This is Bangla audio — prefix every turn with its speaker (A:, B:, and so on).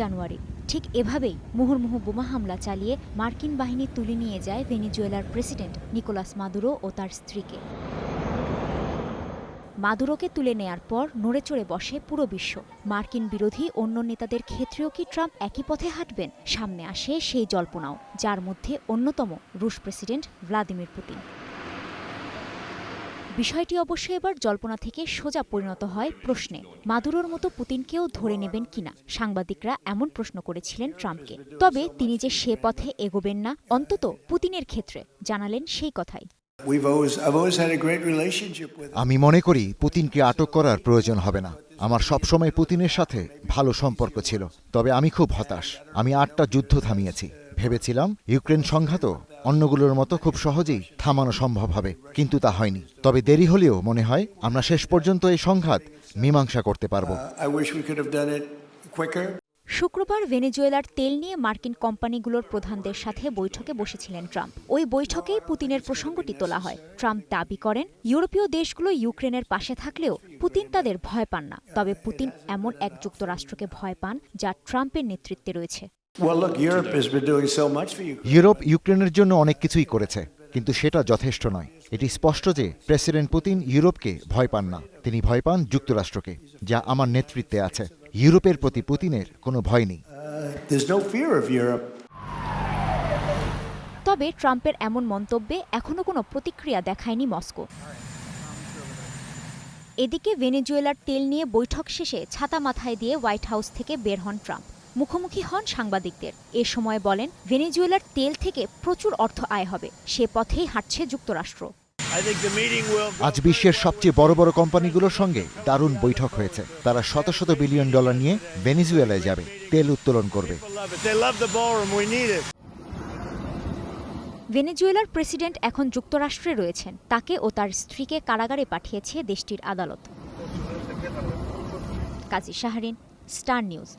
A: জানুয়ারি ঠিক এভাবেই মুহুর্মুহু বোমা হামলা চালিয়ে মার্কিন বাহিনী তুলে নিয়ে যায় ভেনেজুয়েলার প্রেসিডেন্ট নিকোলাস মাদুরো ও তার স্ত্রীকে। মাদুরোকে তুলে নেয়ার পর নড়েচড়ে বসে পুরো বিশ্ব। মার্কিন বিরোধী অন্য নেতাদের ক্ষেত্রেও কি ট্রাম্প একই পথে হাঁটবেন? সামনে আসে সেই জল্পনাও, যার মধ্যে অন্যতম রুশ প্রেসিডেন্ট ভ্লাদিমির পুতিন। বিষয়টি অবশ্য এবার জল্পনা থেকে সোজা পরিণত হয় প্রশ্নে। মাদুরোর মতো পুতিনকেও ধরে নেবেন কিনা সাংবাদিকরা এমন প্রশ্ন করেছিলেন ট্রাম্পকে। তবে তিনি যে সে পথে এগোবেন না, অন্তত পুতিনের ক্ষেত্রে জানালেন সেই কথাই।
B: আমি মনে করি পুতিনকে আটক করার প্রয়োজন হবে না। আমার সবসময় পুতিনের সাথে ভালো সম্পর্ক ছিল। তবে আমি খুব হতাশ। আমি 8টা যুদ্ধ থামিয়েছি। ভেবেছিলাম ইউক্রেন সংঘাত অন্যগুলোর মতো খুব সহজেই থামানো সম্ভব হবে, কিন্তু তা হয়নি। তবে দেরি হলেও মনে হয় আমরা শেষ পর্যন্ত এই সংঘাত মীমাংসা করতে পারব।
A: শুক্রবার ভেনেজুয়েলার তেল নিয়ে মার্কিন কোম্পানিগুলোর প্রধানদের সাথে বৈঠকে বসেছিলেন ট্রাম্প। ওই বৈঠকেই পুতিনের প্রসঙ্গটি তোলা হয়। ট্রাম্প দাবি করেন, ইউরোপীয় দেশগুলো ইউক্রেনের পাশে থাকলেও পুতিন তাদের ভয় পান না। তবে পুতিন এমন এক যুক্তরাষ্ট্রকে ভয় পান যা ট্রাম্পের নেতৃত্বে রয়েছে।
B: ইউরোপ ইউক্রেনের জন্য অনেক কিছুই করেছে, কিন্তু সেটা যথেষ্ট নয়। এটি স্পষ্ট যে প্রেসিডেন্ট পুতিন ইউরোপকে ভয় পান না, তিনি ভয় পান যুক্তরাষ্ট্রকে, যা আমার নেতৃত্বে আছে। ইউরোপের প্রতি পুতিনের কোনো ভয় নেই।
A: তবে ট্রাম্পের এমন মন্তব্যে এখনো কোনো প্রতিক্রিয়া দেখায়নি মস্কো। এদিকে ভেনেজুয়েলার তেল নিয়ে বৈঠক শেষে ছাতা মাথায় দিয়ে হোয়াইট হাউস থেকে বের হন ট্রাম্প। মুখোমুখি হন সাংবাদিকদের। এ সময় বলেন, ভেনেজুয়েলার তেল থেকে প্রচুর অর্থ আয় হবে, সে পথেই হাঁটছে যুক্তরাষ্ট্র।
B: আজ বিশ্বের সবচেয়ে বড় বড় কোম্পানিগুলোর সঙ্গে দারুণ বৈঠক হয়েছে। তারা শত শত বিলিয়ন ডলার নিয়ে ভেনেজুয়েলায় যাবে, তেল উত্তোলন করবে।
A: ভেনেজুয়েলার প্রেসিডেন্ট এখন যুক্তরাষ্ট্রে রয়েছেন। তাকে ও তার স্ত্রীকে কারাগারে পাঠিয়েছে দেশটির আদালত। কাজী শাহরিন, স্টার নিউজ।